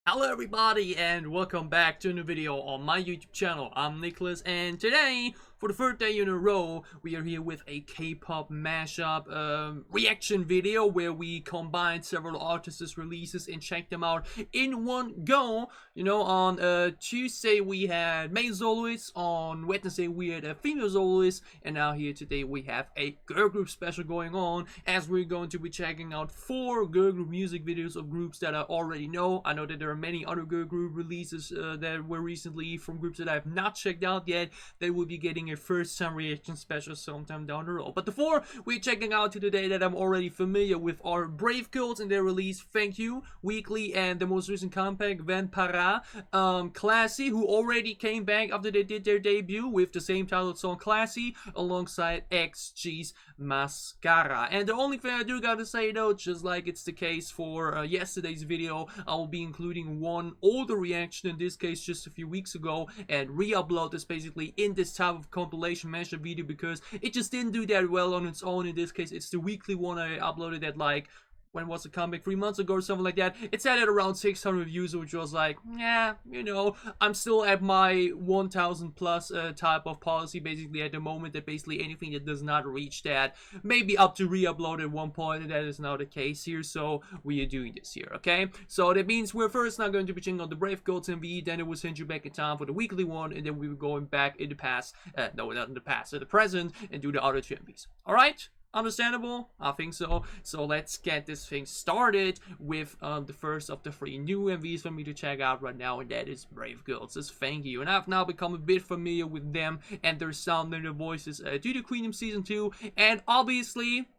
Hello everybody and welcome back to a new video on my YouTube channel. I'm Nicholas and today, for the third day in a row, we are here with a K-pop mashup reaction video where we combine several artists' releases and check them out in one go. You know, on Tuesday we had male soloists, on Wednesday we had a female soloist, and now here today we have a girl group special going on as we're going to be checking out 4 girl group music videos of groups that I already know. I know that there are many other girl group releases that were recently from groups that I have not checked out yet. They will be getting a first time reaction special sometime down the road. But the 4 we're checking out today that I'm already familiar with are Brave Girls and their release Thank You, Weeekly, and the most recent comeback MASCARA, Classy, who already came back after they did their debut with the same titled song Classy alongside XG's MASCARA. And the only thing I do gotta say though, just like it's the case for yesterday's video, I will be including one older reaction, in this case just a few weeks ago, and re-upload this basically in this type of compilation mashup video because it just didn't do that well on its own. In this case it's the weekly one. I uploaded at like, when was the comeback, 3 months ago or something like that. It sat at around 600 views, which was like, yeah, you know, I'm still at my 1000 plus type of policy basically at the moment, that basically anything that does not reach that maybe up to re-upload at one point, and that is now the case here, so we are doing this here, okay? So that means we're first now going to be checking out the Brave Girls MV, then it will send you back in time for the weekly one, and then we were going back in the past, no, not in the past, in the present, and do the other 2 MVs, alright? Understandable? I think so. So let's get this thing started with the first of the 3 new MVs for me to check out right now, and that is Brave Girls' Thank You. And I've now become a bit familiar with them and their sound and their voices due to Queendom Season 2, and obviously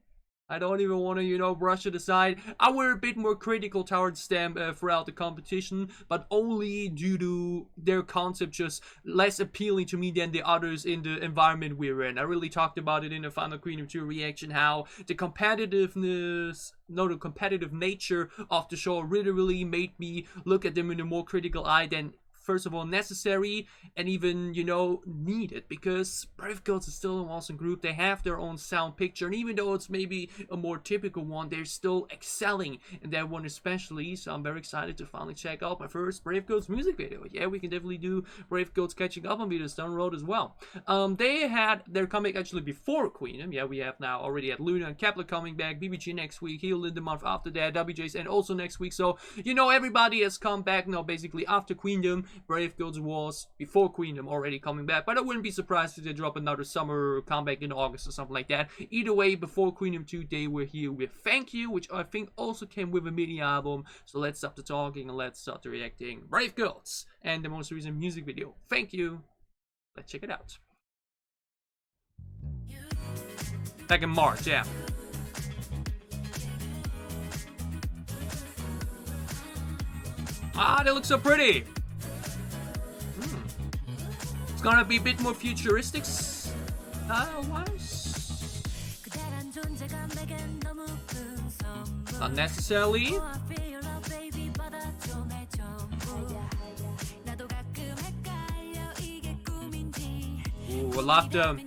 I don't even want to, you know, brush it aside. I were a bit more critical towards them throughout the competition, but only due to their concept just less appealing to me than the others in the environment we're in. I really talked about it in the final Queendom 2 reaction, how the competitive nature of the show really made me look at them in a more critical eye than, first of all, necessary and even, you know, needed, because Brave Girls is still an awesome group. They have their own sound picture, and even though it's maybe a more typical one, they're still excelling in that one especially. So I'm very excited to finally check out my first Brave Girls music video. Yeah, we can definitely do Brave Girls catching up on videos down the road as well. They had their comeback actually before Queendom. Yeah, we have now already had Luna and Kepler coming back, BBG next week, Heal in the month after that, WJ's and also next week. So, you know, everybody has come back now basically after Queendom. Brave Girls was before Queendom already coming back, but I wouldn't be surprised if they drop another summer comeback in August or something like that. Either way, before Queendom 2, they were here with Thank You, which I think also came with a mini album. So let's stop the talking and let's start the reacting. Brave Girls and the most recent music video, Thank You. Let's check it out. Back in March, yeah. Ah, they look so pretty. It's gonna be a bit more futuristic style-wise. Not necessarily. Ooh, I love them.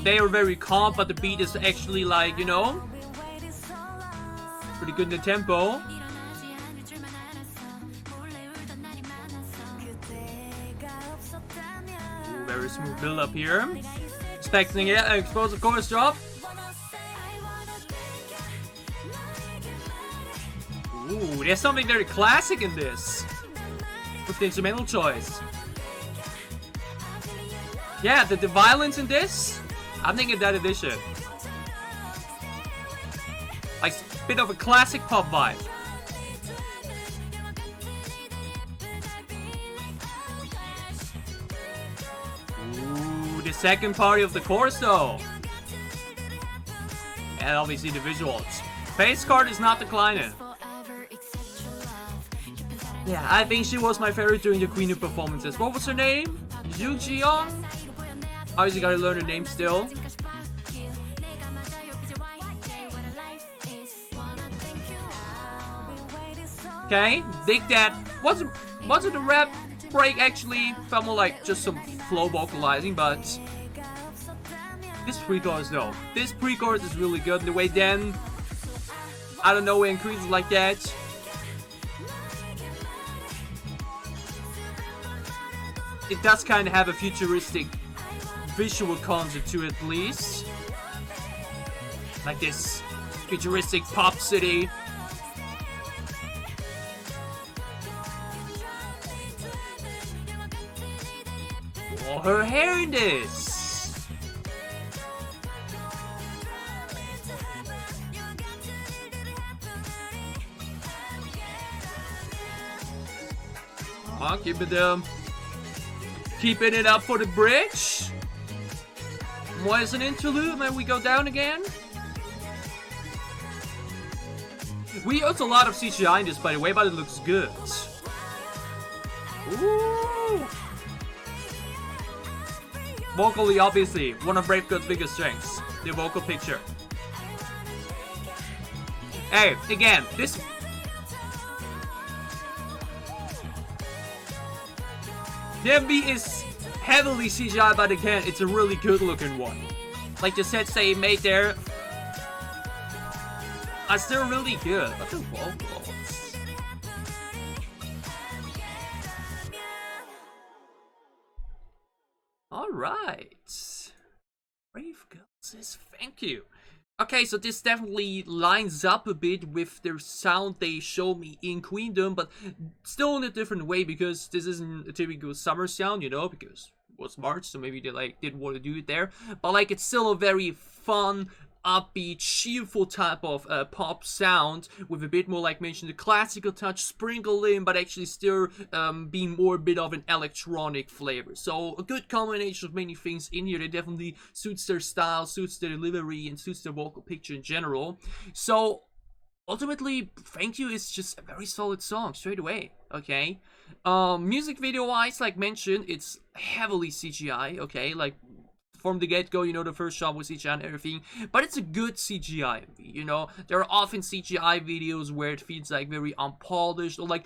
They are very calm, but the beat is actually like, you know, pretty good in the tempo. Very smooth build up here. Expecting it, explosive chorus drop. Ooh, there's something very classic in this with the instrumental choice. Yeah, the violence in this, I'm thinking that edition. Like a bit of a classic pop vibe. The second part of the chorus though, and obviously the visuals. Face card is not declining. Yeah, I think she was my favorite during the Queendom performances. What was her name? Yoo Ji-young? Obviously gotta learn her name still. Okay, dig that. Wasn't the rap break actually? Felt more like just some flow vocalizing, but this pre-chorus though. This pre-chorus is really good. The way then I don't know, increases like that. it does kind of have a futuristic visual concept to it, at least. Like this futuristic pop city. Oh, her hair in this. Oh, keeping it up for the bridge. More as an interlude, and we go down again. We used a lot of CGI in this, by the way, but it looks good. Ooh. Vocally, obviously, one of Bravecoat's biggest strengths, the vocal picture. Hey, again, this... The MV is heavily CGI, but again, it's a really good looking one. Like the sets they made there are still really good. But the vocals... Alright. Brave-Girls, thank you. Okay, so this definitely lines up a bit with the sound they showed me in Queendom, but still in a different way, because this isn't a typical summer sound, you know, because it was March, so maybe they like didn't want to do it there. But like, it's still a very fun, upbeat, cheerful type of pop sound, with a bit more, like mentioned, the classical touch sprinkled in, but actually still being more a bit of an electronic flavor. So a good combination of many things in here that definitely suits their style, suits their delivery, and suits their vocal picture in general. So ultimately, Thank You is just a very solid song straight away. Okay, music video wise, like mentioned, it's heavily CGI. Okay, like from the get-go, you know, the first shot was CGI and everything, but it's a good CGI MV, you know. There are often CGI videos where it feels like very unpolished, or like,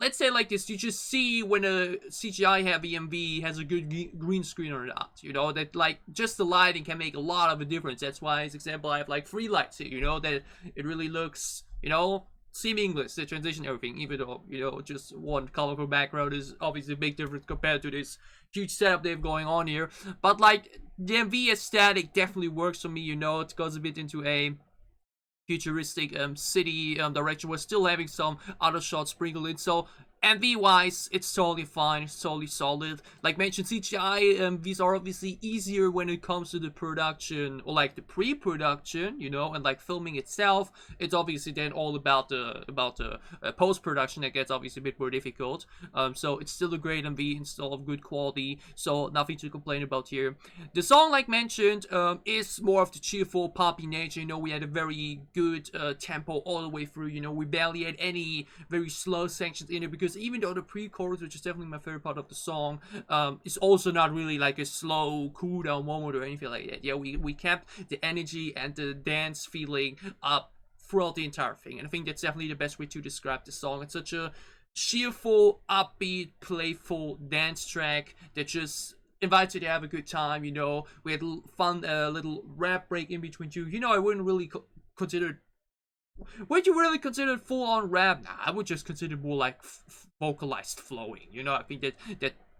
let's say like this, you just see when a CGI heavy MV has a good green screen or not, you know, that like just the lighting can make a lot of a difference. That's why, as example, I have like 3 lights here, you know, that it really looks, you know, seamless, the transition, everything, even though, you know, just one colorful background is obviously a big difference compared to this huge setup they have going on here. But like, the MV aesthetic definitely works for me, you know. It goes a bit into a futuristic city direction. We're still having some other shots sprinkled in, so MV wise, it's totally fine, it's totally solid. Like mentioned, CGI MVs are obviously easier when it comes to the production, or like the pre-production, you know, and like filming itself. It's obviously then all about the post-production that gets obviously a bit more difficult. So it's still a great MV, and still of good quality, so nothing to complain about here. The song, like mentioned, is more of the cheerful, poppy nature. You know, we had a very good tempo all the way through. You know, we barely had any very slow sections in it, because even though the pre-chorus, which is definitely my favorite part of the song, is also not really like a slow cool down moment or anything like that. Yeah, we kept the energy and the dance feeling up throughout the entire thing, and I think that's definitely the best way to describe the song. It's such a cheerful, upbeat, playful dance track that just invites you to have a good time. You know, we had fun little rap break in between too. You know, I wouldn't really consider... Would you really consider it full-on rap? Nah, I would just consider it more like vocalized flowing. You know, I think that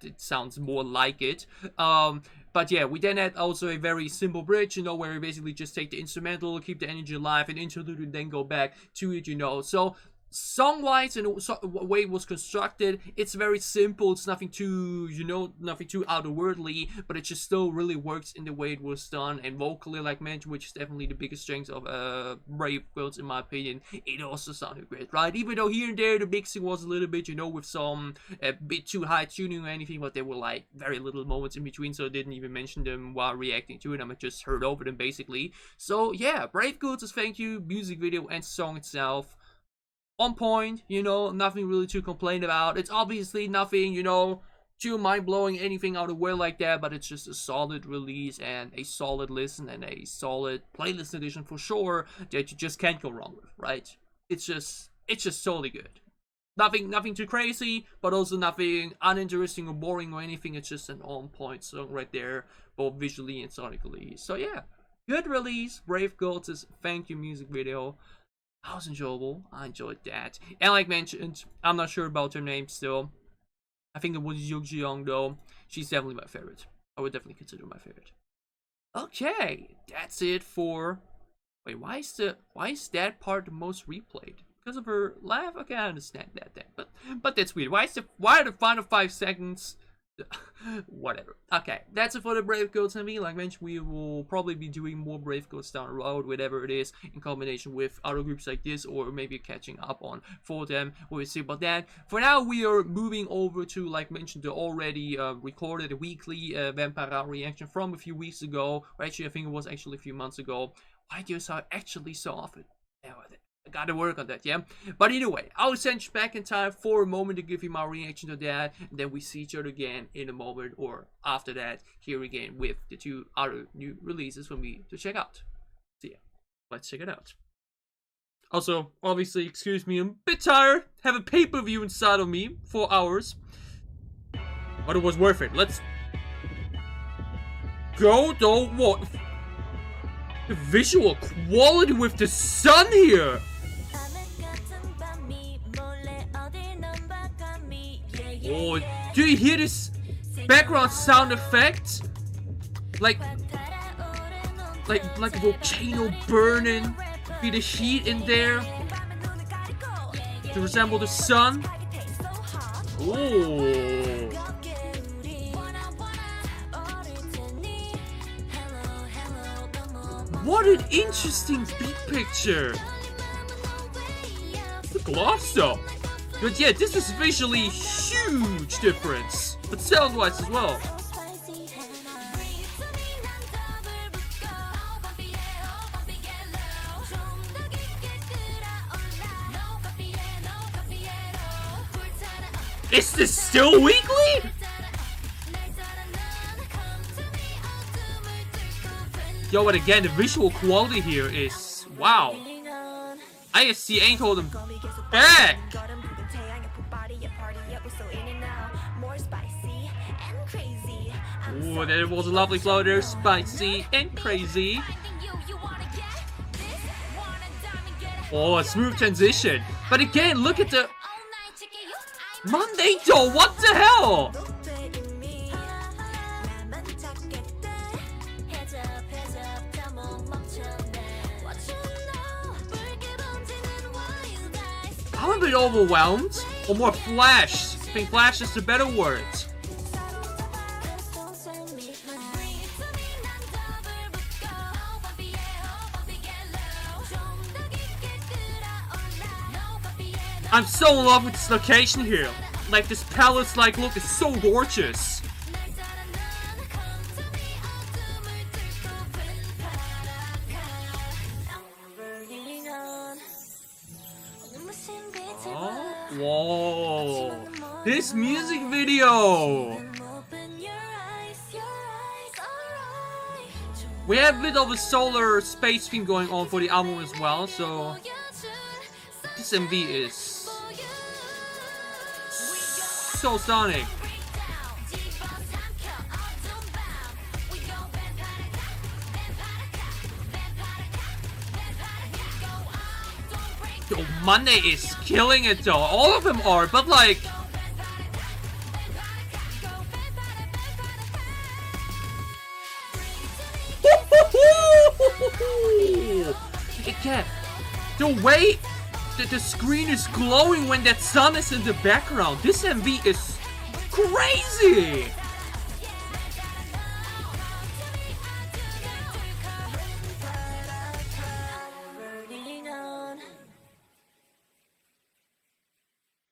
it sounds more like it. But yeah, we then had also a very simple bridge, you know, where we basically just take the instrumental, keep the energy alive, and interlude, and then go back to it, you know. So song-wise and the way it was constructed, it's very simple. It's nothing too, you know, nothing too otherworldly, but it just still really works in the way it was done. And vocally, like mentioned, which is definitely the biggest strength of Brave-Girls in my opinion, it also sounded great, right? Even though here and there the mixing was a little bit, you know, with some a bit too high tuning or anything, but there were like very little moments in between, so I didn't even mention them while reacting to it. I just heard over them basically. So yeah, Brave-Girls' Thank You music video and song itself, on point, you know, nothing really to complain about. It's obviously nothing, you know, too mind-blowing, anything out of the world like that, but it's just a solid release and a solid listen and a solid playlist edition for sure that you just can't go wrong with, right? It's just totally good. Nothing too crazy, but also nothing uninteresting or boring or anything. It's just an on-point song right there, both visually and sonically. So yeah, good release, Brave-Girls' Thank You music video. That was enjoyable. I enjoyed that. And like mentioned, I'm not sure about her name still. I think it was Young though. She's definitely my favorite. I would definitely consider my favorite. Okay, that's it for. Wait, why is that part the most replayed? Because of her laugh? Okay, I understand that, but that's weird. Why are the final 5 seconds? Whatever. Okay, that's it for the Brave-Girls MV. Like mentioned, we will probably be doing more Brave-Girls down the road, whatever it is, in combination with other groups like this, or maybe catching up on for them. We'll see about that. For now, we are moving over to, like mentioned, the already recorded weekly MASCARA reaction from a few weeks ago. Or actually, I think it was actually a few months ago. Why do you actually so often? I gotta work on that, yeah? But either way, I'll send you back in time for a moment to give you my reaction to that. And then we see each other again in a moment, or after that, here again with the 2 other new releases for me to check out. So yeah, let's check it out. Also, obviously, excuse me, I'm a bit tired. Have a pay-per-view inside of me, 4 hours. But it was worth it. Let's go, though. What? The visual quality with the sun here. Oh, do you hear this background sound effect? Like a volcano burning. Be the heat in there to resemble the sun. Oh. What an interesting beat picture. The gloss though. But yeah, this is visually huge difference. But sound-wise as well. Is this still weekly? Yo, but again, the visual quality here is wow. ISC ain't holding back. Ooh, there was a lovely flow there, spicy and crazy. Oh, a smooth transition. But again, look at the Monday though, what the hell? I'm a bit overwhelmed, or more flashed. I think flash is the better word. I'm so in love with this location here. Like this palace-like look is so gorgeous. Oh, whoa. This music video. We have a bit of a solar space theme going on for the album as well, so this MV is so sonic. Yo, Monday is killing it though. All of them are, but like again, the way that the screen is glowing when that sun is in the background. This MV is crazy.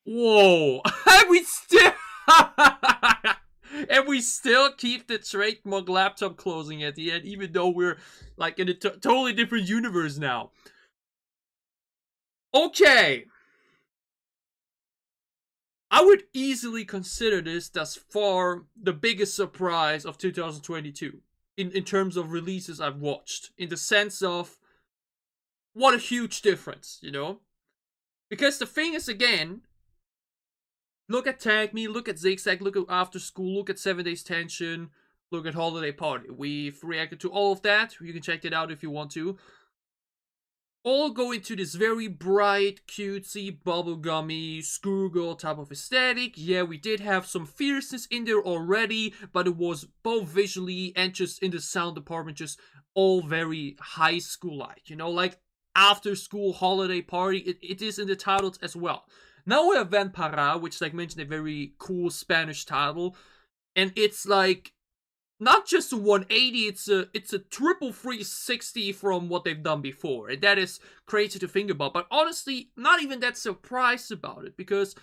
Whoa, and we still keep the trademark laptop closing at the end, even though we're like in a totally different universe now. Okay, I would easily consider this thus far the biggest surprise of 2022 in terms of releases I've watched, in the sense of what a huge difference, you know? Because the thing is, again, look at Tag Me, look at Zigzag, look at After School, look at 7 Days Tension, look at Holiday Party. We've reacted to all of that. You can check it out if you want to. all go into this very bright, cutesy, bubblegummy, schoolgirl type of aesthetic. Yeah, we did have some fierceness in there already, but it was both visually and just in the sound department, just all very high school-like, you know, like after school holiday party. It is in the titles as well. Now we have Para, which, like mentioned, a very cool Spanish title, and it's like not just a 180, it's a triple 360 from what they've done before. And that is crazy to think about. But honestly, not even that surprised about it, because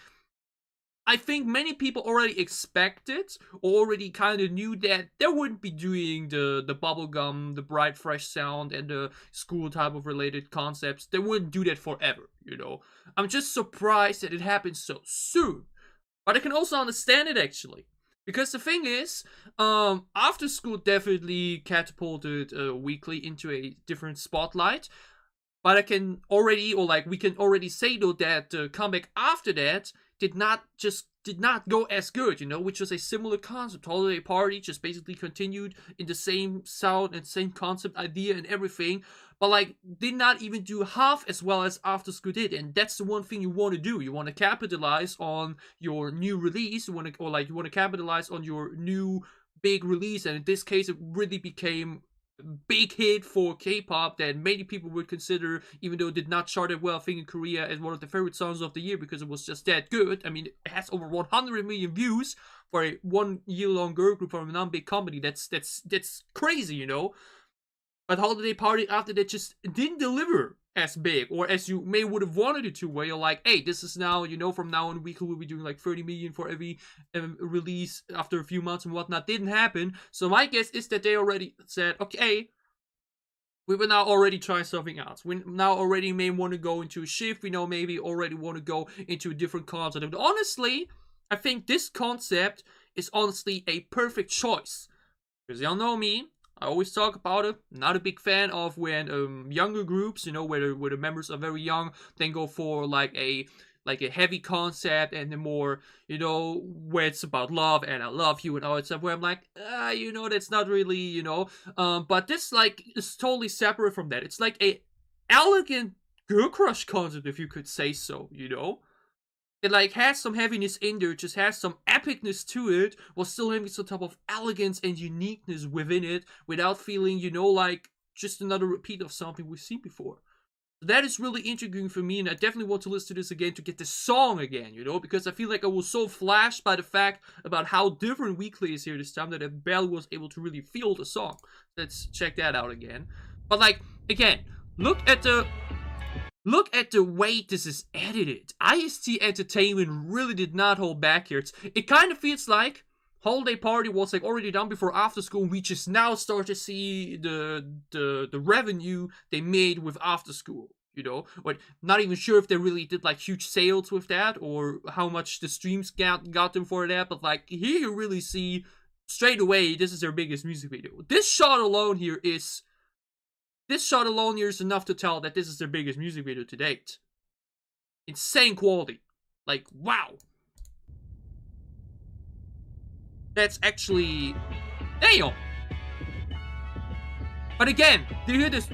I think many people already expected, already kind of knew that they wouldn't be doing the bubblegum, the bright, fresh sound, and the school type of related concepts. They wouldn't do that forever, you know. I'm just surprised that it happened so soon. But I can also understand it, actually. Because the thing is, After School definitely catapulted Weeekly into a different spotlight. But I can already, or like we can already say though, that the comeback after that did not go as good, you know, which was a similar concept. Holiday Party just basically continued in the same sound and same concept idea and everything, but like did not even do half as well as After School did. And that's the one thing you want to do. You want to capitalize on your new release. You want to capitalize on your new big release. And in this case, it really became big hit for K-pop that many people would consider, even though it did not chart that well, I think in Korea, as one of the favorite songs of the year because it was just that good. I mean, it has over 100 million views for a 1 year long girl group from a non-big company. That's crazy, you know. But Holiday Party after that just didn't deliver as big, or as you may would have wanted it to, where you're like, hey, this is now, you know, from now on Weeekly will be doing like 30 million for every release after a few months and whatnot. Didn't happen. So my guess is that they already said, okay, we will now already try something else. We now already may want to go into a shift. We now maybe already want to go into a different concept. And honestly, I think this concept is honestly a perfect choice. Because y'all know me, I always talk about it. Not a big fan of when younger groups, you know, where the members are very young, then go for like a heavy concept and then more, you know, where it's about love and I love you and all that stuff. Where I'm like, you know, that's not really, you know. But this like is totally separate from that. It's like a elegant girl crush concept, if you could say so, you know. It like has some heaviness in there, just has some epicness to it, while still having some type of elegance and uniqueness within it, without feeling, you know, like just another repeat of something we've seen before. That is really intriguing for me, and I definitely want to listen to this again to get the song again, you know, because I feel like I was so flashed by the fact about how different Weeekly is here this time that I barely was able to really feel the song. Let's check that out again. But like, again, look at the way this is edited. IST Entertainment really did not hold back here. It kind of feels like Holiday Party was like already done before After School. We just now start to see the revenue they made with After School, you know. But not even sure if they really did like huge sales with that or how much the streams got them for that. But like here you really see straight away this is their biggest music video. This shot alone here is enough to tell that this is their biggest music video to date. Insane quality. Like, wow. That's actually... damn! But again, do you hear this?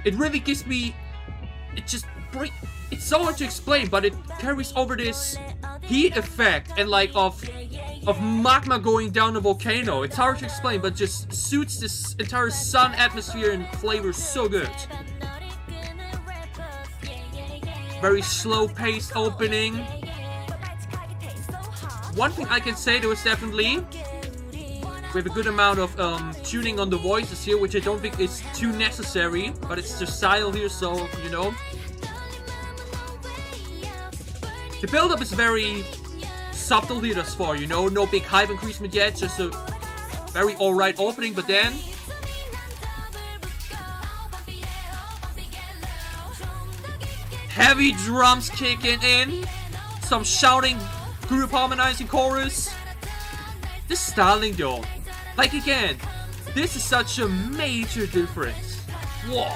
It really gives me... it's so hard to explain, but it carries over this heat effect and like of magma going down a volcano. It's hard to explain, but just suits this entire sun atmosphere and flavor so good. Very slow-paced opening. One thing I can say though is definitely we have a good amount of tuning on the voices here, which I don't think is too necessary, but it's just style here, so you know. The build-up is very subtle here thus far, you know, no big hype increasement yet, just a very alright opening, but then heavy drums kicking in, some shouting, group harmonizing chorus. This styling though, like again, this is such a major difference. Whoa.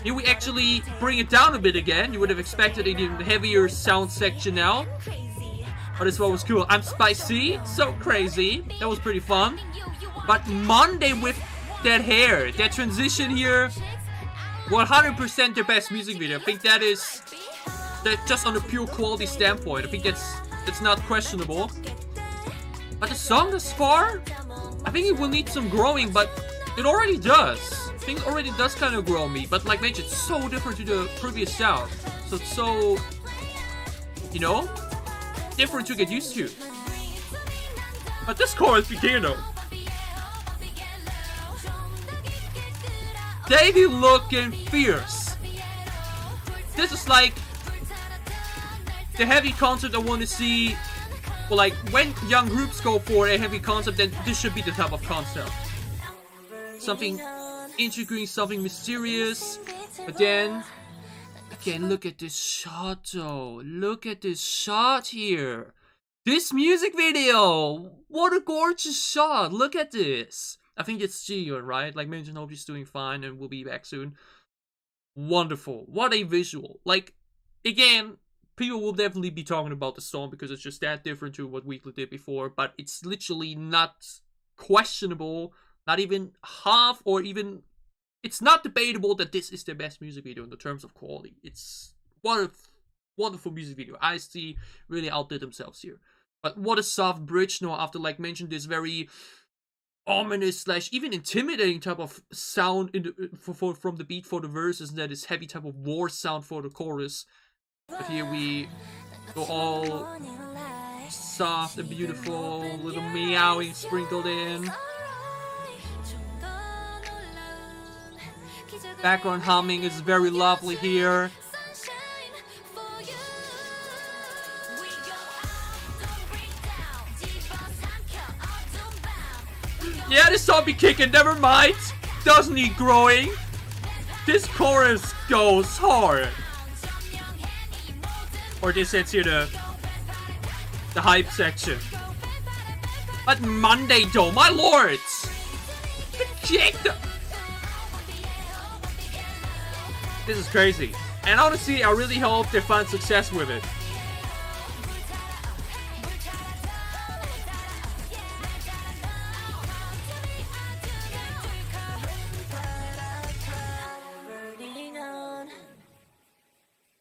Here we actually bring it down a bit again. You would have expected an even heavier sound section now. Oh, this one was cool. I'm spicy, so crazy. That was pretty fun. But Monday with that hair, that transition here, 100% their best music video. I think that is just on a pure quality standpoint. I think that's not questionable. But the song thus far, I think it will need some growing, but it already does. I think it already does kind of grow me. But like mentioned, it's so different to the previous sound. So it's so, you know, different to get used to. But this chorus became though. They be looking fierce. This is like the heavy concept I want to see. Well, like when young groups go for a heavy concept, then this should be the type of concept. Something intriguing, something mysterious. But then, again, look at this shot though. Look at this shot here. This music video. What a gorgeous shot. Look at this. I think it's Jiyeon, right? Like mentioned, hope she's doing fine and will be back soon. Wonderful. What a visual. Like, again, people will definitely be talking about the song because it's just that different to what Weeekly did before. But it's literally not questionable. Not even half or even... It's not debatable that this is their best music video in the terms of quality. It's what a wonderful music video. IST really outdid themselves here. But what a soft bridge now after, like mentioned, this very ominous / even intimidating type of sound in the, from the beat for the verses, and that is heavy type of war sound for the chorus. But here we go all soft and beautiful, little meowing sprinkled in. Background humming is very lovely here. Yeah, this song be kicking, never mind. Doesn't need growing. This chorus goes hard. Or this ends here the hype section. But Monday though, my lords! The kick! This is crazy. And honestly, I really hope they find success with it.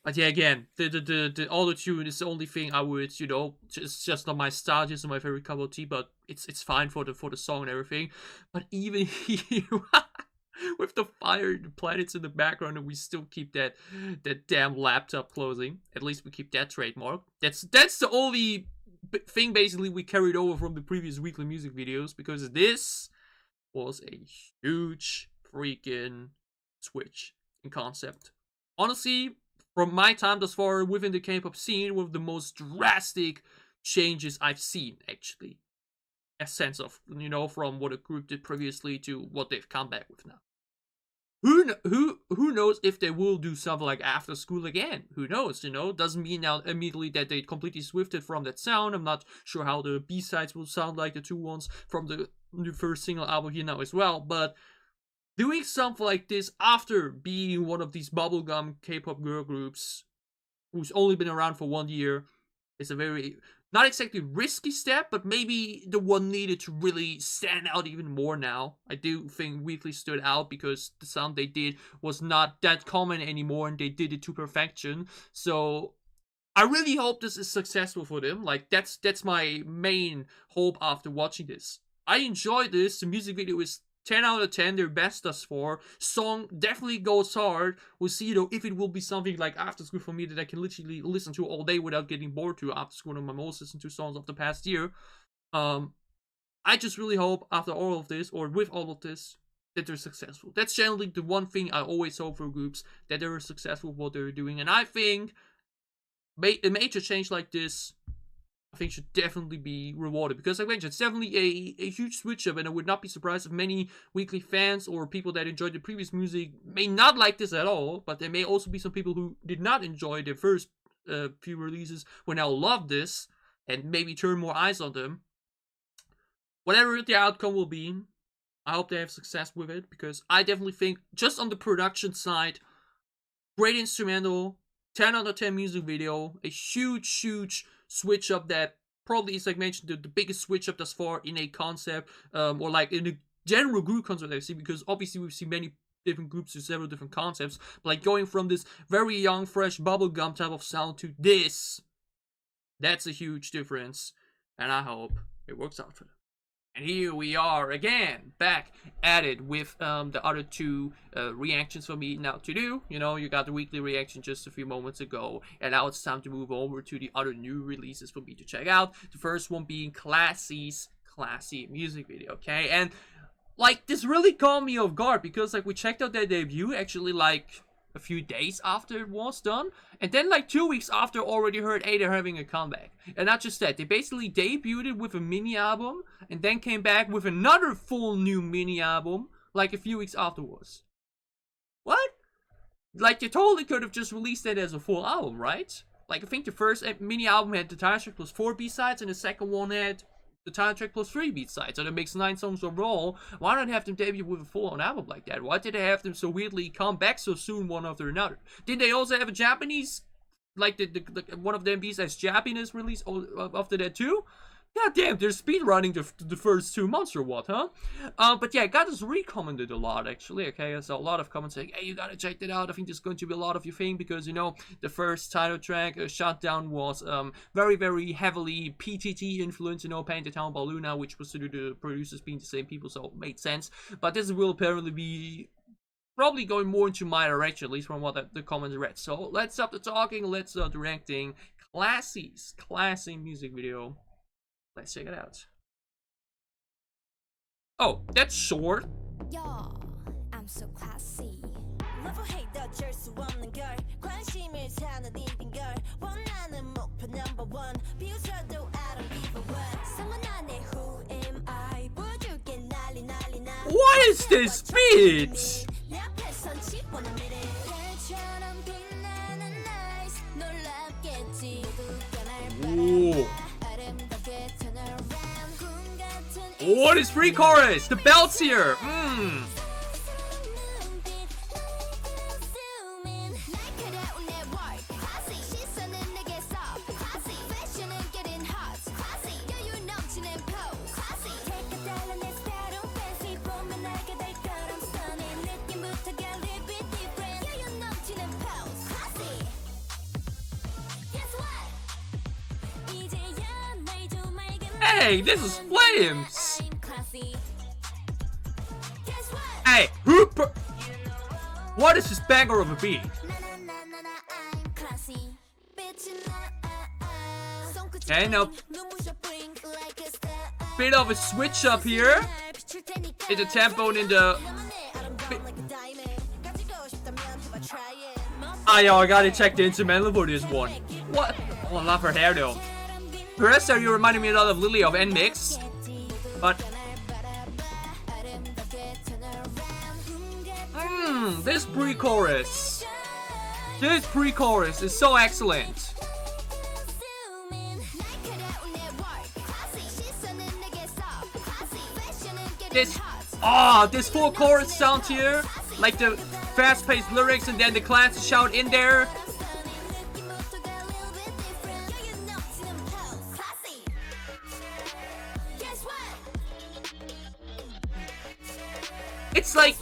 But yeah, again, the auto-tune is the only thing I would, you know, just not my style, just not my favorite cup of tea, but it's fine for the song and everything. But even here, with the fire, the planets in the background, and we still keep that damn laptop closing. At least we keep that trademark. That's the only thing basically we carried over from the previous Weekly music videos, because this was a huge freaking switch in concept. Honestly, from my time thus far within the K-pop scene, one of the most drastic changes I've seen, actually. A sense of, you know, from what a group did previously to what they've come back with now. Who knows if they will do something like After School again? Who knows, you know? Doesn't mean now immediately that they completely swifted from that sound. I'm not sure how the B-sides will sound like, the two ones from the first single album here now as well, but doing something like this after being one of these bubblegum K-pop girl groups who's only been around for 1 year is a very, not exactly risky step, but maybe the one needed to really stand out even more now. I do think Weeekly stood out because the sound they did was not that common anymore and they did it to perfection. So I really hope this is successful for them. Like, that's my main hope after watching this. I enjoyed this. The music video is 10 out of 10, their best thus far. Song definitely goes hard. We'll see though if it will be something like After School for me that I can literally listen to all day without getting bored to. After School, one of my most listened to songs of the past year. I just really hope after all of this, or with all of this, that they're successful. That's generally the one thing I always hope for groups, that they're successful with what they're doing. And I think a major change like this, I think, should definitely be rewarded, because like I mentioned, it's definitely a huge switch up, and I would not be surprised if many Weekly fans or people that enjoyed the previous music may not like this at all, but there may also be some people who did not enjoy their first few releases who now love this and maybe turn more eyes on them. Whatever the outcome will be, I hope they have success with it, because I definitely think, just on the production side, great instrumental, 10 out of 10 music video, a huge switch up that probably is like mentioned the biggest switch up thus far in a concept, or like in a general group concept I've seen, because obviously we've seen many different groups with several different concepts, but like going from this very young, fresh bubblegum type of sound to this, that's a huge difference, and I hope it works out for them. And here we are again, back at it with the other two reactions for me now to do. You know, you got the weekly reaction just a few moments ago, and now it's time to move over to the other new releases for me to check out. The first one being Classy's Classy music video, okay? And like, this really caught me off guard, because like we checked out their debut actually like a few days after it was done, and then like 2 weeks after already heard, hey, they're having a comeback. And not just that, they basically debuted with a mini album and then came back with another full new mini album like a few weeks afterwards. What? Like, they totally could have just released it as a full album, right? Like, I think the first mini album had the title track plus 4 B-sides, and the second one had the title track plus 3 B-sides, so that makes 9 songs overall. Why not have them debut with a full-on album like that? Why did they have them so weirdly come back so soon, one after another? Did they also have a Japanese, like the one of them B-sides Japanese release after that too? God damn, they're speedrunning the first 2 months or what, huh? But yeah, got this recommended a lot, actually, okay? So a lot of comments saying, hey, you gotta check that out. I think there's going to be a lot of your thing, because, you know, the first title track, Shutdown, was very, very heavily PTT influenced, you know, Paint the Town by Luna, which was to do the producers being the same people, so it made sense. But this will apparently be probably going more into my direction, at least from what the comments read. So let's stop the talking, let's start directing. Classy's Classy music video. Let's check it out. Oh, that's short. Yo, I'm so classy. Love or hate, 어쩔 수 없는 걸. 관심을 타는 인생 걸. 원하는 목표 number one. 비웃어도 I don't give a what. Someone 안에 who am I? 보여줄게 난리 난리 나. What is this beat? 내 앞에 선치 원한 미래. 별처럼 빛나는 nice. 놀랍겠지. 누가 날 Ooh. 아름답게 turn around. 꿈 같은 Oh, this pre-chorus, the belts here. Hey, this is flames. Hey, what is this banger of a beat? Okay, now bit of a switch up here in the tempo and in the. Ah, yo, I gotta check the instrumental for this one. What? Oh, I love her hair though. The rest of you reminded me a lot of Lily of NMix, but this pre-chorus is so excellent. This full chorus sound here, like the fast-paced lyrics and then the classic shout in there. It's like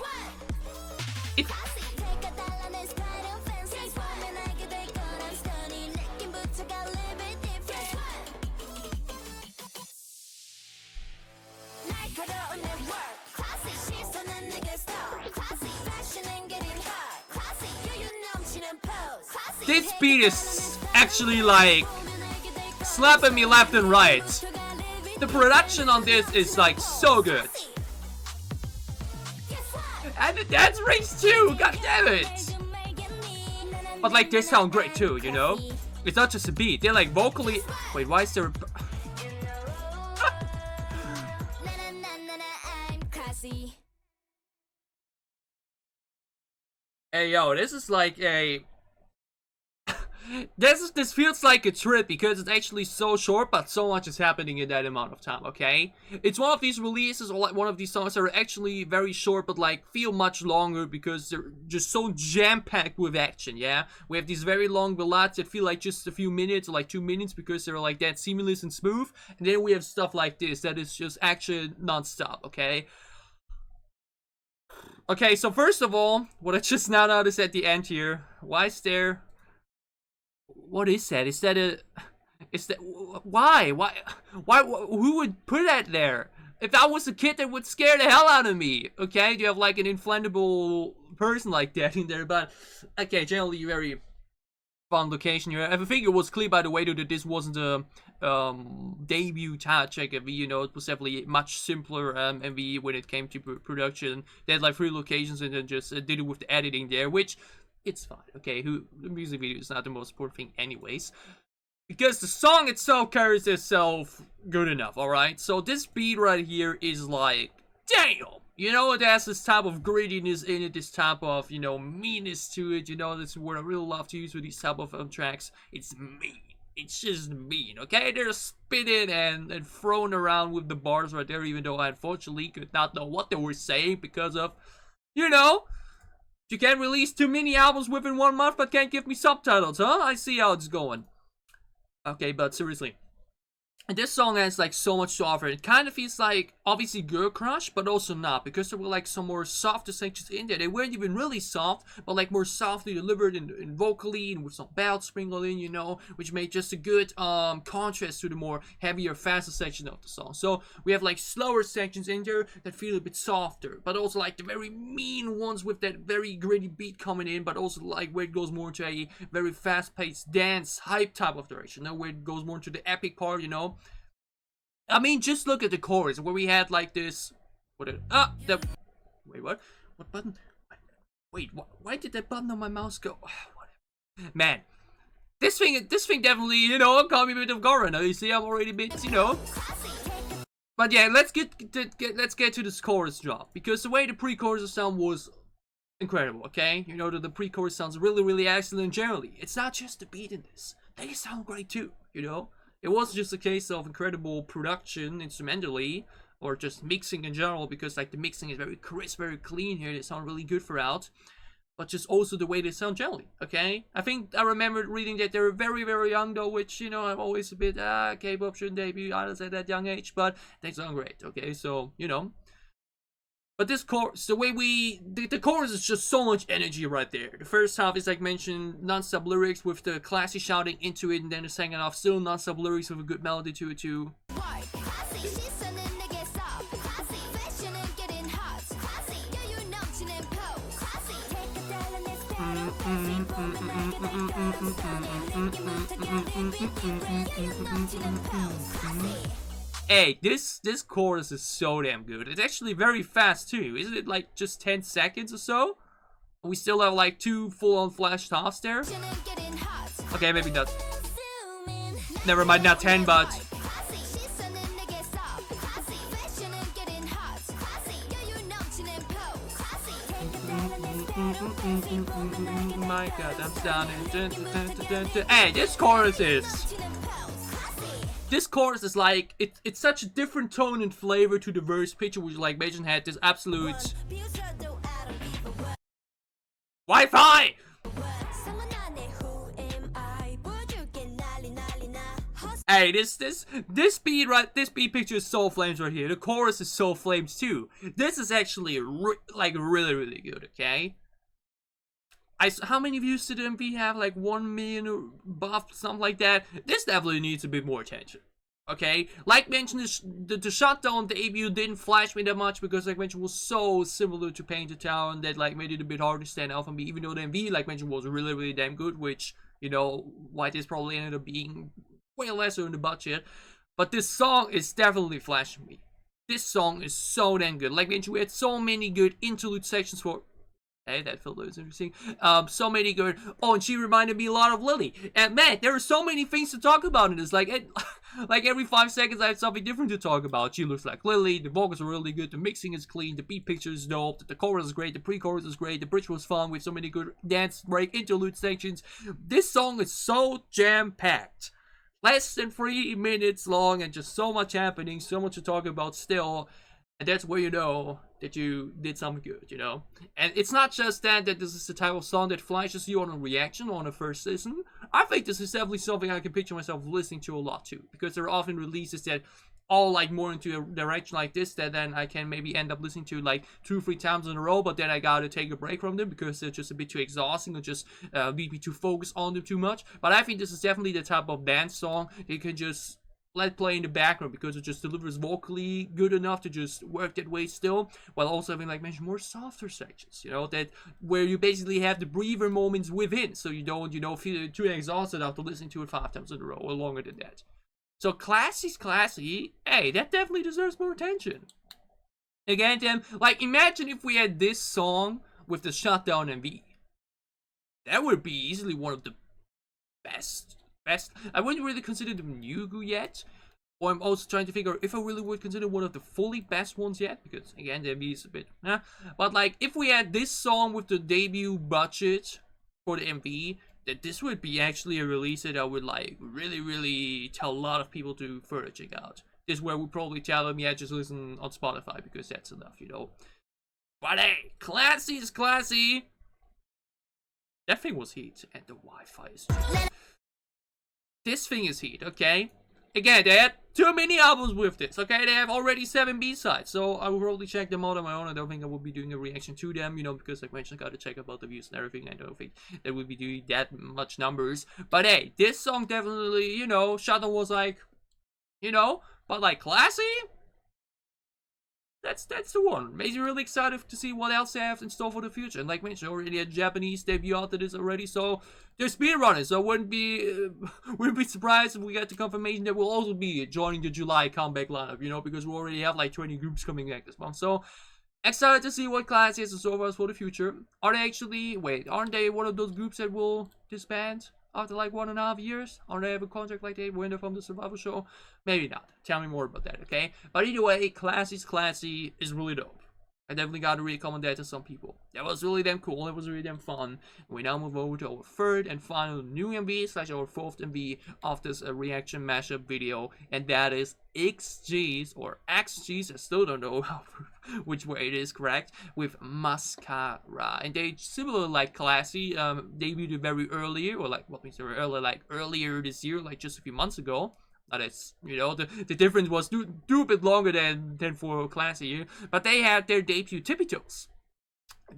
this beat is actually like slapping me left and right. The production on this is like so good. And the dance rings too, god damn it! But like, they sound great too, you know? It's not just a beat, they're like vocally. Wait, why is there a... Hey yo, this is like a... This feels like a trip because it's actually so short, but so much is happening in that amount of time, okay? It's one of these releases, or like one of these songs that are actually very short, but like feel much longer because they're just so jam-packed with action, yeah? We have these very long ballads that feel like just a few minutes, or like 2 minutes, because they're like that seamless and smooth. And then we have stuff like this that is just action non-stop, okay? Okay, so first of all, what I just now noticed at the end here, why is there... What is that? Is that a... Is that... Why? Who would put that there? If I was a kid, that would scare the hell out of me. Okay, you have like an inflatable person like that in there, but... Okay, generally very fun location here. I think it was clear, by the way, though, that this wasn't a debut check MV, you know, it was definitely a much simpler MV when it came to production. They had like 3 locations and then just did it with the editing there, which... It's fine, okay? The music video is not the most important thing anyways. Because the song itself carries itself good enough, alright? So this beat right here is like, damn! You know, it has this type of grittiness in it, this type of, you know, meanness to it. You know, that's what I really love to use with these type of tracks. It's mean. It's just mean, okay? They're spinning and thrown around with the bars right there, even though I unfortunately could not know what they were saying because of, you know... You can't release too many albums within 1 month, but can't give me subtitles, huh? I see how it's going. Okay, but seriously. And this song has like so much to offer. It kind of feels like, obviously, Girl Crush, but also not. Because there were like some more softer sections in there. They weren't even really soft, but like more softly delivered and vocally, and with some bells sprinkled in, you know. Which made just a good contrast to the more heavier, faster section of the song. So we have like slower sections in there that feel a bit softer. But also like the very mean ones with that very gritty beat coming in. But also like where it goes more into a very fast-paced dance hype type of direction. You know, where it goes more into the epic part, you know. I mean, just look at the chorus where we had like this. Wait, what? What button? Wait, why did that button on my mouse go? Man, this thing definitely, you know, got me a bit of gore. Now you see, I'm already a bit, you know. But yeah, let's get to this chorus drop, because the way the pre-chorus sound was incredible. Okay, you know that the pre-chorus sounds really excellent. Generally, it's not just the beat in this; they sound great too. You know. It wasn't just a case of incredible production instrumentally, or just mixing in general, because like the mixing is very crisp, very clean here. They sound really good throughout, but just also the way they sound generally, okay? I think I remember reading that they were very young though, which, you know, I'm always a bit, K-pop shouldn't debut, I don't say that young age, but they sound great, okay? So, you know. But this chorus, the way the chorus is just so much energy right there. The first half is like mentioned, non-stop lyrics with the classy shouting into it, and then the second half still non-stop lyrics with a good melody to it too. Hey, this chorus is so damn good. It's actually very fast too. Isn't it like just 10 seconds or so? We still have like 2 full-on flash halves there. Okay, maybe not. Never mind, not 10, but... My god, I'm sounding... Hey, this chorus is... This chorus is like, it's such a different tone and flavor to the verse picture, which like Mason had this absolute... Wi-Fi! Hey, this beat beat picture is so flames right here. The chorus is so flames too. This is actually really good, okay? How many views did MV have? Like 1 million or above, something like that. This definitely needs a bit more attention. Okay, like mentioned, the shutdown debut didn't flash me that much because, like mentioned, was so similar to Painted Town that like made it a bit hard to stand out for me. Even though the MV, like mentioned, was really damn good, which, you know, why this probably ended up being way lesser in the budget. But this song is definitely flashing me. This song is so damn good. Like mentioned, we had so many good interlude sections for. Hey, that filter is interesting. So many good. Oh, and she reminded me a lot of Lily. And man, there are so many things to talk about in this. Like, Like every 5 seconds I have something different to talk about. She looks like Lily, the vocals are really good, the mixing is clean, the beat picture is dope, the chorus is great, the pre-chorus is great, the bridge was fun with so many good dance break interlude sections. This song is so jam-packed. Less than 3 minutes long and just so much happening, so much to talk about still. And that's where you know that you did something good, you know? And it's not just that this is the type of song that flashes you on a reaction on a first listen. I think this is definitely something I can picture myself listening to a lot too. Because there are often releases that all like more into a direction like this that then I can maybe end up listening to like 2-3 times in a row, but then I gotta take a break from them because they're just a bit too exhausting or just lead me to focus on them too much. But I think this is definitely the type of dance song you can just let play in the background because it just delivers vocally good enough to just work that way still, while also having, like mentioned, more softer sections, you know, that where you basically have the breather moments within, so you don't, you know, feel too exhausted after listening to it 5 times in a row or longer than that. So Classy's classy. Hey, that definitely deserves more attention. Again, then, like, imagine if we had this song with the Shutdown MV. That would be easily one of the best. I wouldn't really consider them Nugu yet. Or I'm also trying to figure if I really would consider one of the fully best ones yet. Because, again, the MV is a bit, But, like, if we had this song with the debut budget for the MV, that this would be actually a release that I would like really tell a lot of people to further check out. This is where we probably tell them, yeah, just listen on Spotify because that's enough, you know. But hey, classy is classy. That thing was heat, and the Wi-Fi is just... This thing is heat, okay? Again, they had too many albums with this, okay? They have already 7 B-sides, so I will probably check them out on my own. I don't think I will be doing a reaction to them, you know, because like I mentioned, I gotta check about the views and everything. I don't think they will be doing that much numbers. But hey, this song definitely, you know, Shutdown was like, you know, but like classy? That's the one. Makes me really excited to see what else they have in store for the future. And like mentioned, already a Japanese debut after this already, so they're speedrunners. So I wouldn't be surprised if we get the confirmation that we'll also be joining the July comeback lineup, you know, because we already have like 20 groups coming back this month. So excited to see what Class has in store for us for the future. Are they actually, wait, aren't they one of those groups that will disband after like 1.5 years? Or they have a contract like they win from the Survival Show? Maybe not. Tell me more about that, okay? But either way, Classy's classy is really dope. I definitely gotta recommend that to some people. That was really damn cool. It was really damn fun. We now move over to our third and final new MV / our fourth MV of this reaction mashup video, and that is XG's or XG's. I still don't know which way it is correct, with MASCARA. And they similar like Classy debuted very early, or like what means very early, like earlier this year, like just a few months ago. That's, you know, the difference was a bit longer than for Classy, but they had their debut Tippy Toes.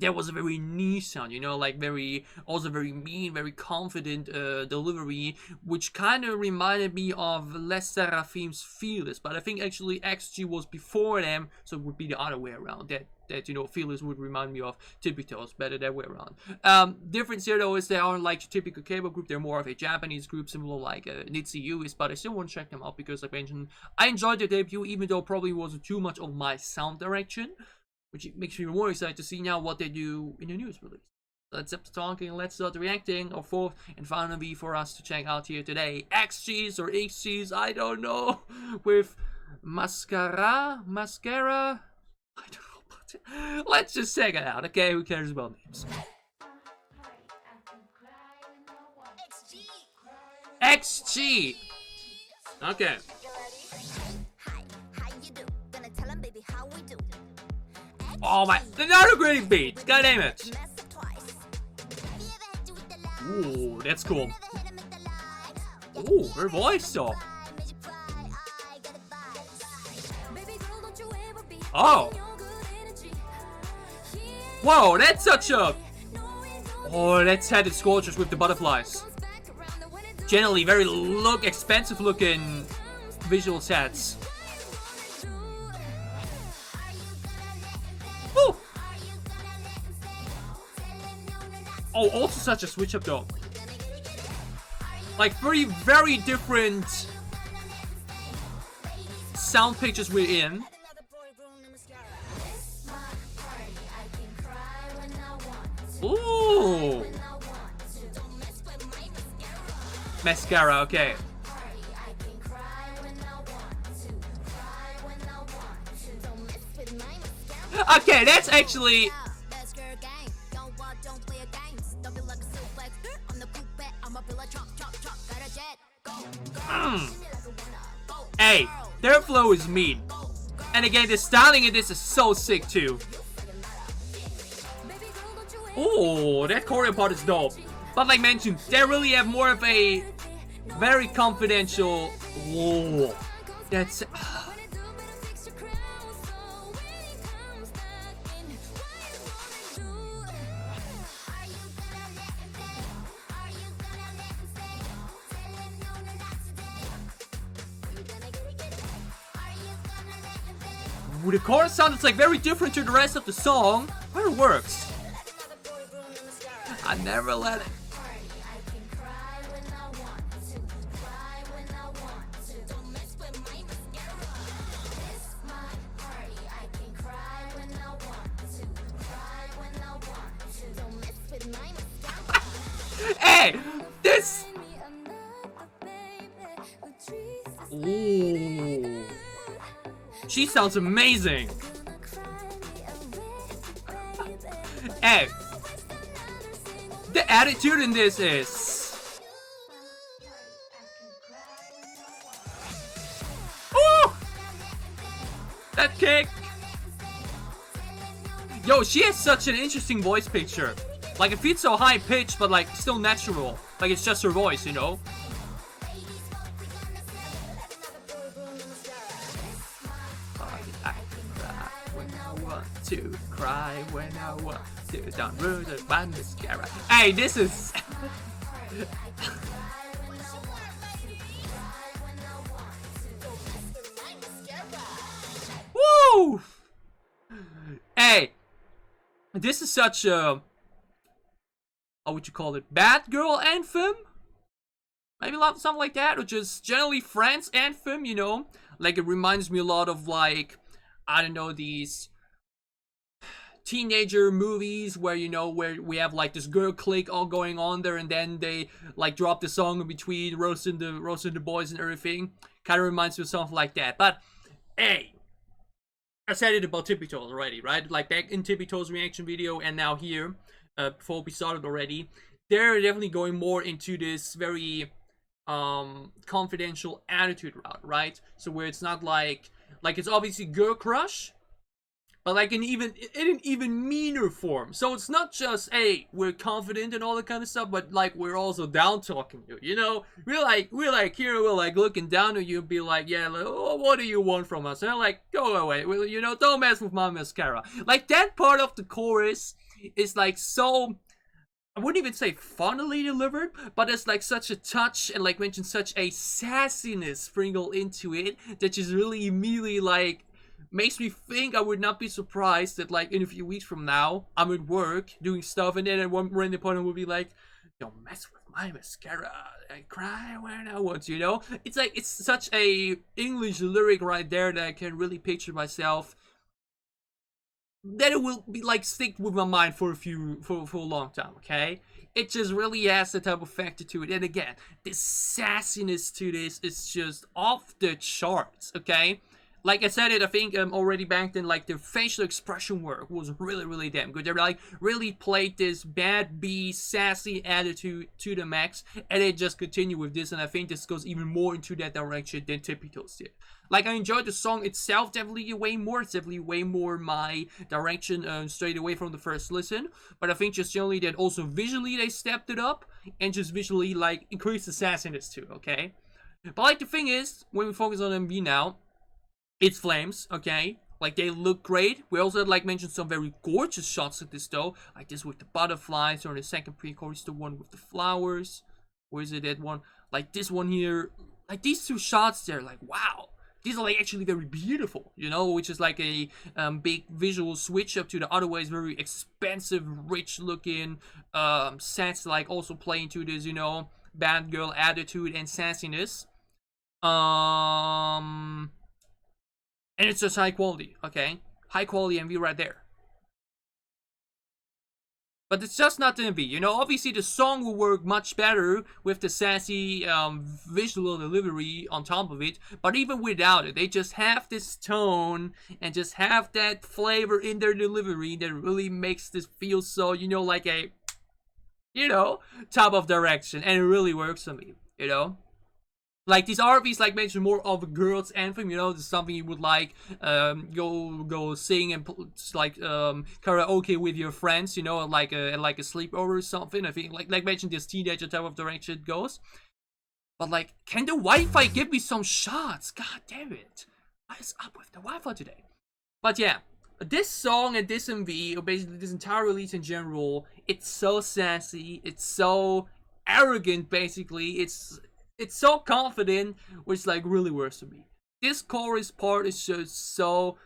That was a very niche sound, you know, like also very mean, very confident delivery, which kind of reminded me of Les Seraphim's Fearless, but I think actually XG was before them, so it would be the other way around, that you know, Fearless would remind me of Tippy Toes, better that way around. Difference here though is they aren't like a typical K-pop group, they're more of a Japanese group, similar like NITZU is, but I still want to check them out because like I mentioned, I enjoyed their debut, even though probably wasn't too much of my sound direction, which makes me more excited to see now what they do in the news release. Let's stop talking and let's start reacting. Our fourth and final MV for us to check out here today, XG's or HG's, I don't know, with MASCARA. I don't know about it. Let's just check it out, okay? Who cares about names? XG. Okay. Oh my, another great beat, god damn it. Ooh, that's cool. Ooh, her voice though. Oh. Whoa, that's such a... Oh, that's had its gorgeous with the butterflies. Generally very expensive looking visual sets. Oh, also such a switch up though. Like very different sound pictures we're in. Ooh. MASCARA, okay. Okay, that's actually. Hey, their flow is mean. And again, the styling in this is so sick too. Oh, that choreo part is dope. But like mentioned, they really have more of a very confidential. Whoa, that's. The chorus sounds like very different to the rest of the song, but it works. I never let it. Hey, this. Ooh. She sounds amazing. Hey, the attitude in this is. Ooh! That kick. Yo, she has such an interesting voice picture. Like, it feels so high pitched, but like still natural. Like it's just her voice, you know? To cry when I want to, don't ruin my mascara. Hey, this is. Woo! Hey, this is such a. How would you call it? Bad girl anthem? Maybe something like that, or just generally Friends anthem, you know? Like, it reminds me a lot of, like, I don't know, these teenager movies where, you know, where we have like this girl clique all going on there, and then they like drop the song in between, roasting the boys and everything. Kind of reminds me of something like that. But hey, I said it about Tippy Toes already, right? Like back in Tippy Toes reaction video and now here, before we started already, they're definitely going more into this very confidential attitude route, right? So where it's not like it's obviously girl crush, but like in an even meaner form. So it's not just, hey, we're confident and all that kind of stuff, but like we're also down talking you. You know, we're like here, we're like looking down at you and be like, yeah, like, oh, what do you want from us? And I'm like, go away. Well, you know, don't mess with my mascara. Like that part of the chorus is like so. I wouldn't even say funnily delivered, but it's like such a touch and like mentioned such a sassiness sprinkled into it that just really immediately like makes me think I would not be surprised that like in a few weeks from now I'm at work doing stuff and then at one random point I will be like, don't mess with my mascara, I cry when I want to, you know? It's like it's such a English lyric right there that I can really picture myself. That it will be like stick with my mind for a long time, okay? It just really has that type of factor to it. And again, the sassiness to this is just off the charts, okay? Like I said it, I think already back then, like the facial expression work was really damn good. They like really played this bad bee sassy attitude to the max, and they just continue with this. And I think this goes even more into that direction than Tippy Toes did. Like I enjoyed the song itself definitely way more. It's definitely way more my direction straight away from the first listen. But I think just generally that also visually they stepped it up and just visually like increased the sassiness too. Okay, but like the thing is, when we focus on MV now. It's flames, okay? Like, they look great. We also had, like, mentioned some very gorgeous shots of this, though. Like this with the butterflies, or the second pre-chorus, the one with the flowers. Where is it, that one? Like, this one here. Like, these two shots there, like, wow. These are, like, actually very beautiful, you know? Which is, like, a big visual switch up to the other ways. Very expensive, rich-looking sets, like, also playing to this, you know, bad girl attitude and sassiness. And it's just high quality, okay? High quality MV right there. But it's just not the MV. You know, obviously the song will work much better with the sassy visual delivery on top of it. But even without it, they just have this tone and just have that flavor in their delivery that really makes this feel so, you know, like a, you know, top of direction. And it really works for me, you know. Like these RVs, like mentioned, more of a girl's anthem. You know, this is something you would like go sing and like karaoke with your friends. You know, like a sleepover or something. I think like mentioned, this teenager type of direction it goes. But like, can the Wi-Fi give me some shots? God damn it! What is up with the Wi-Fi today? But yeah, this song and this MV, or basically this entire release in general, it's so sassy. It's so arrogant. Basically, it's so confident, which like really works for me. This chorus part is just so,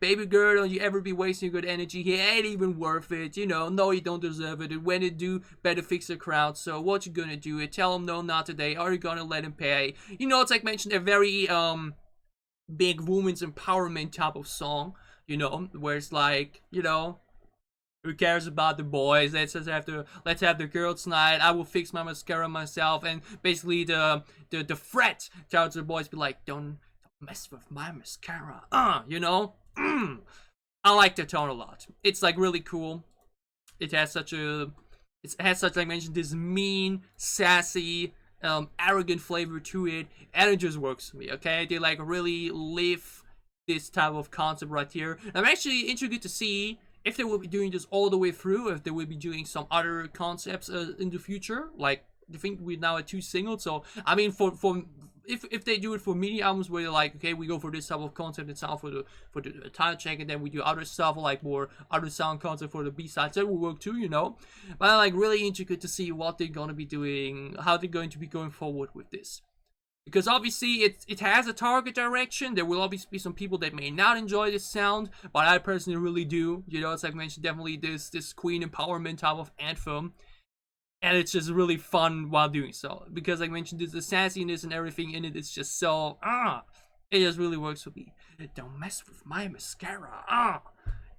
baby girl, don't you ever be wasting your good energy. He ain't even worth it. You know, no, you don't deserve it. And when it do, better fix the crowd. So what you gonna do? Tell him no, not today. Are you gonna let him pay? You know, it's like mentioned a very big women's empowerment type of song. You know, where it's like, you know, who cares about the boys? Let's have the girls' night. I will fix my mascara myself. And basically the threat towards the boys be like, don't mess with my mascara. You know? I like the tone a lot. It's like really cool. It has such like I mentioned, this mean, sassy, arrogant flavor to it, and it just works for me. Okay, they like really live this type of concept right here. I'm actually intrigued to see if they will be doing this all the way through, if they will be doing some other concepts in the future. Like, I think we're now at 2 singles. So, I mean, if they do it for mini albums where they're like, okay, we go for this type of concept itself for the title check, and then we do other stuff like more other sound concept for the B-sides, that will work too, you know. But I'm like really intrigued to see what they're gonna be doing, how they're going to be going forward with this. Because obviously it has a target direction. There will obviously be some people that may not enjoy this sound, but I personally really do. You know, it's like I mentioned, definitely this queen empowerment type of anthem. And it's just really fun while doing so. Because like I mentioned, there's the sassiness and everything in it. It's just so, it just really works for me. Don't mess with my mascara.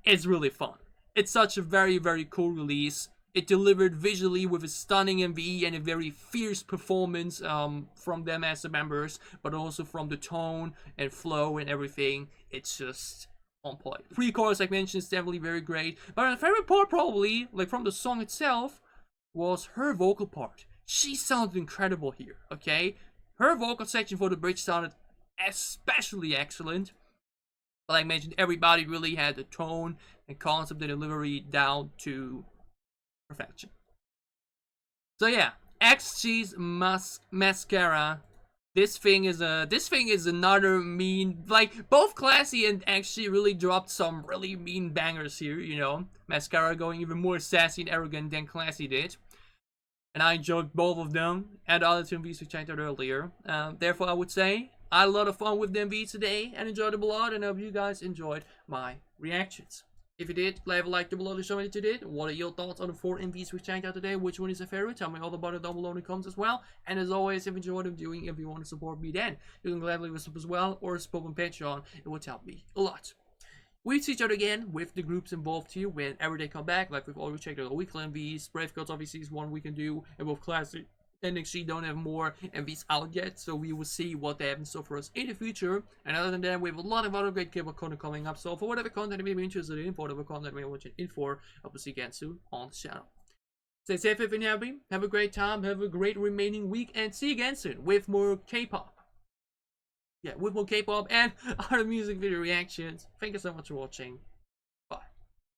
It's really fun. It's such a very, very cool release. It delivered visually with a stunning MV and a very fierce performance from them as the members, but also from the tone and flow and everything. It's just on point. Pre-chorus, like mentioned, is definitely very great. But my favorite part, probably, like from the song itself, was her vocal part. She sounded incredible here, okay? Her vocal section for the bridge sounded especially excellent. But like I mentioned, everybody really had the tone and concept and delivery down to perfection. So yeah, XG's MASCARA. This thing is another mean, like both Classy and XG really dropped some really mean bangers here, you know. MASCARA going even more sassy and arrogant than Classy did. And I enjoyed both of them and the other two MVs we checked out earlier. Therefore I would say I had a lot of fun with the MVs today and enjoyed them a lot, and I hope you guys enjoyed my reactions. If you did, leave a like down below to show me that you did. What are your thoughts on the 4 MVs we checked out today? Which one is your favorite? Tell me all about it down below in the comments as well. And as always, if you enjoyed what I'm doing, if you want to support me, then you can gladly leave a sub as well, or support on Patreon. It would help me a lot. We see each other again with the groups involved here whenever they come back. Like we've already checked out the weekly MVs. Brave obviously is one we can do, and both Classic and NXT don't have more MVs out yet, so we will see what they have in store for us in the future. And other than that, we have a lot of other great K-pop content coming up, so for whatever content you may be interested in, for whatever content you may be watching in for, I will see you again soon on the channel. Stay safe if you're happy, have a great time, have a great remaining week, and see you again soon with more K-pop. Yeah, with more K-pop and other music video reactions. Thank you so much for watching.